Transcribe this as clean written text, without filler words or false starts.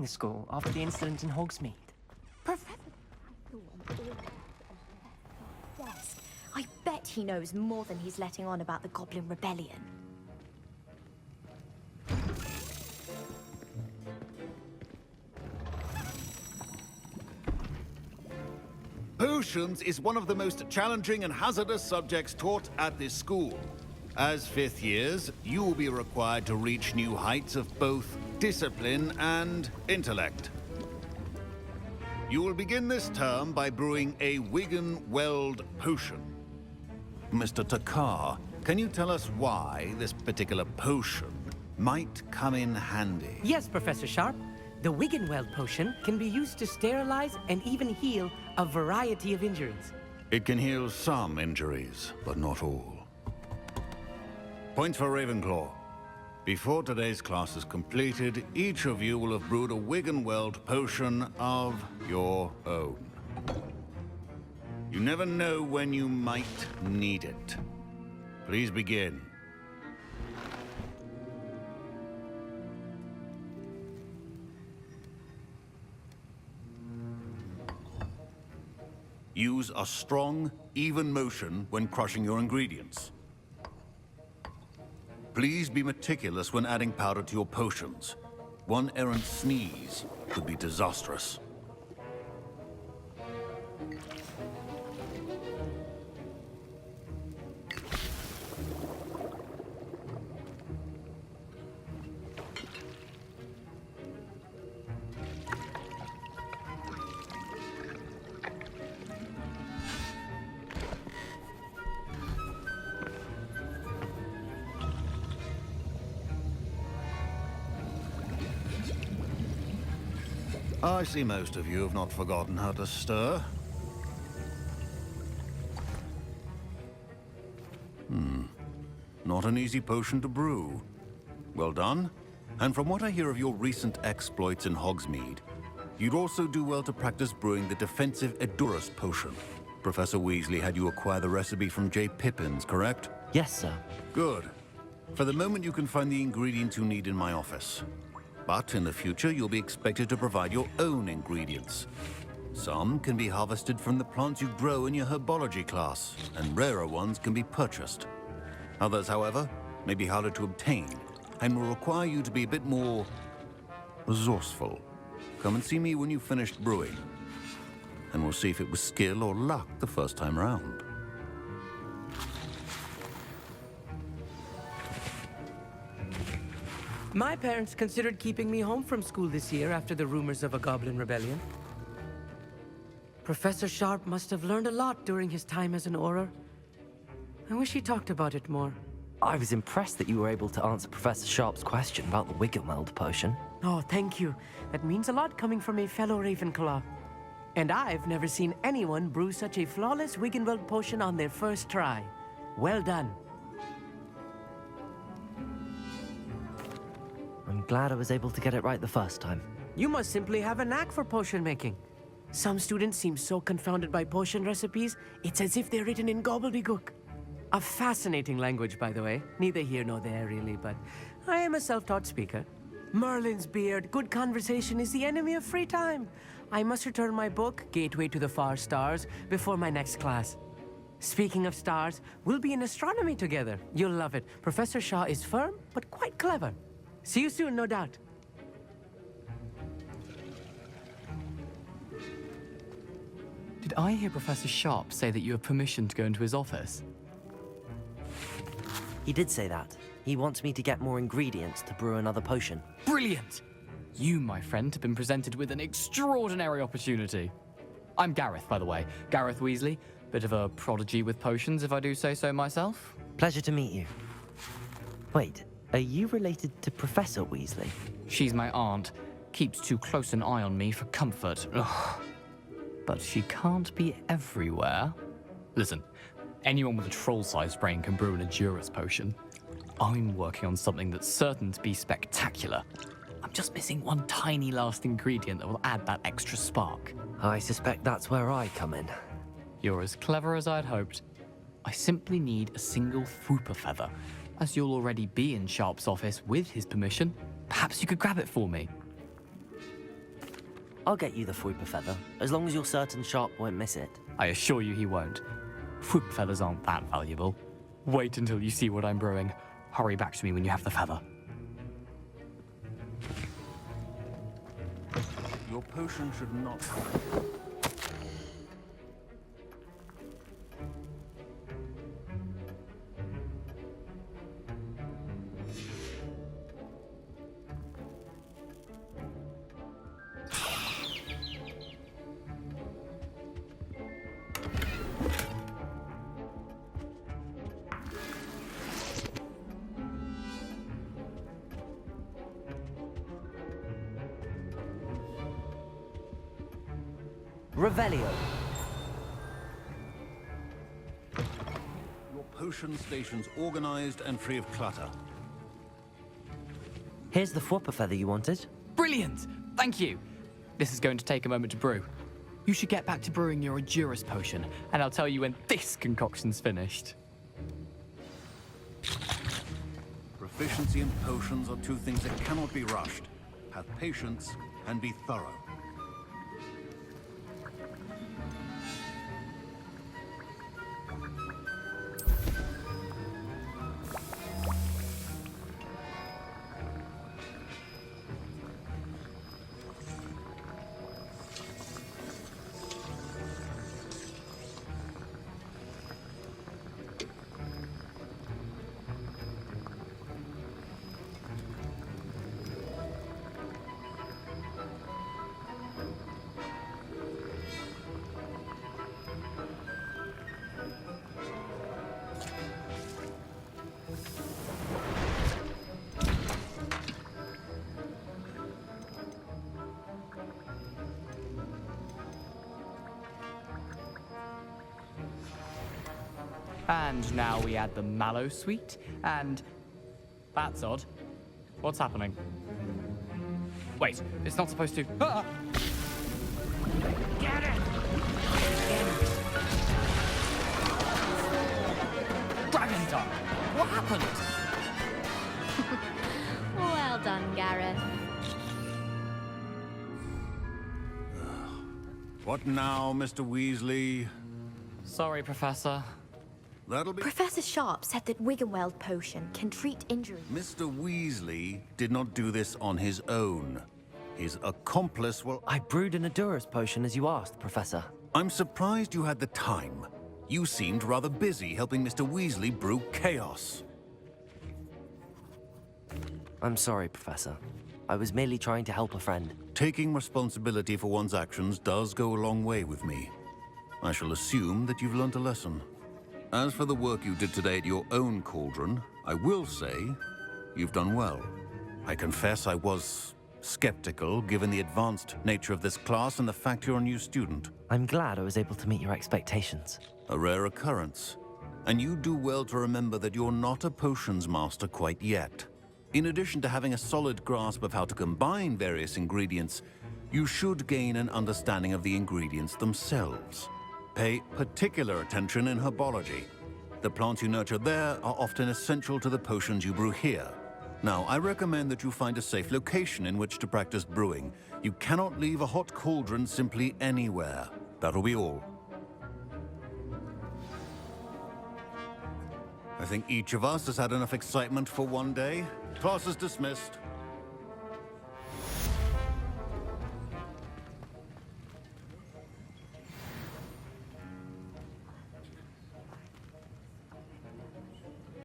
the school after the incident in Hogsmeade. Professor... Yes, I bet he knows more than he's letting on about the Goblin Rebellion. Potions is one of the most challenging and hazardous subjects taught at this school. As fifth years, you will be required to reach new heights of both discipline and intellect. You will begin this term by brewing a Wiggenweld potion. Mr. Takar, can you tell us why this particular potion might come in handy? Yes, Professor Sharp. The Wiggenweld potion can be used to sterilize and even heal a variety of injuries. It can heal some injuries, but not all. Points for Ravenclaw. Before today's class is completed, each of you will have brewed a Wiggenweld potion of your own. You never know when you might need it. Please begin. Use a strong, even motion when crushing your ingredients. Please be meticulous when adding powder to your potions. One errant sneeze could be disastrous. I see most of you have not forgotten how to stir. Not an easy potion to brew. Well done. And from what I hear of your recent exploits in Hogsmeade, you'd also do well to practice brewing the defensive Edurus potion. Professor Weasley had you acquire the recipe from J. Pippins, correct? Yes, sir. Good. For the moment, you can find the ingredients you need in my office. But in the future, you'll be expected to provide your own ingredients. Some can be harvested from the plants you grow in your herbology class, and rarer ones can be purchased. Others, however, may be harder to obtain, and will require you to be a bit more resourceful. Come and see me when you've finished brewing, and we'll see if it was skill or luck the first time round. My parents considered keeping me home from school this year after the rumors of a Goblin Rebellion. Professor Sharp must have learned a lot during his time as an Auror. I wish he talked about it more. I was impressed that you were able to answer Professor Sharp's question about the Wiggenweld potion. Oh, thank you. That means a lot coming from a fellow Ravenclaw. And I've never seen anyone brew such a flawless Wiggenweld potion on their first try. Well done. I'm glad I was able to get it right the first time. You must simply have a knack for potion making. Some students seem so confounded by potion recipes, it's as if they're written in gobbledygook. A fascinating language, by the way. Neither here nor there, really, but I am a self-taught speaker. Merlin's beard, good conversation is the enemy of free time. I must return my book, Gateway to the Far Stars, before my next class. Speaking of stars, we'll be in astronomy together. You'll love it. Professor Shaw is firm, but quite clever. See you soon, no doubt. Did I hear Professor Sharp say that you have permission to go into his office? He did say that. He wants me to get more ingredients to brew another potion. Brilliant! You, my friend, have been presented with an extraordinary opportunity. I'm Gareth, by the way. Gareth Weasley. Bit of a prodigy with potions, if I do say so myself. Pleasure to meet you. Wait, are you related to Professor Weasley? She's my aunt. Keeps too close an eye on me for comfort. Ugh. But she can't be everywhere. Listen, anyone with a troll-sized brain can brew an Edurus potion. I'm working on something that's certain to be spectacular. I'm just missing one tiny last ingredient that will add that extra spark. I suspect that's where I come in. You're as clever as I'd hoped. I simply need a single Fwooper feather. As you'll already be in Sharp's office with his permission, perhaps you could grab it for me. I'll get you the Fwooper feather, as long as you're certain Sharp won't miss it. I assure you he won't. Whoop feathers aren't that valuable. Wait until you see what I'm brewing. Hurry back to me when you have the feather. Your potion should not... Revelio. Your potion station's organized and free of clutter. Here's the Fwooper feather you wanted. Brilliant! Thank you! This is going to take a moment to brew. You should get back to brewing your Edurus potion, and I'll tell you when this concoction's finished. Proficiency in potions are two things that cannot be rushed. Have patience and be thorough. And now we add the mallow sweet, and... That's odd. What's happening? Wait, it's not supposed to... Ah! Get it! Dragon Tongue! What happened? Well done, Gareth. What now, Mr. Weasley? Sorry, Professor. That'll be... Professor Sharp said that Wiggenweld potion can treat injuries. Mr. Weasley did not do this on his own. His accomplice will... I brewed an Edurus potion as you asked, Professor. I'm surprised you had the time. You seemed rather busy helping Mr. Weasley brew chaos. I'm sorry, Professor. I was merely trying to help a friend. Taking responsibility for one's actions does go a long way with me. I shall assume that you've learnt a lesson. As for the work you did today at your own cauldron, I will say you've done well. I confess I was skeptical, given the advanced nature of this class and the fact you're a new student. I'm glad I was able to meet your expectations. A rare occurrence. And you do well to remember that you're not a potions master quite yet. In addition to having a solid grasp of how to combine various ingredients, you should gain an understanding of the ingredients themselves. Pay particular attention in herbology. The plants you nurture there are often essential to the potions you brew here. Now, I recommend that you find a safe location in which to practice brewing. You cannot leave a hot cauldron simply anywhere. That'll be all. I think each of us has had enough excitement for one day. Class is dismissed.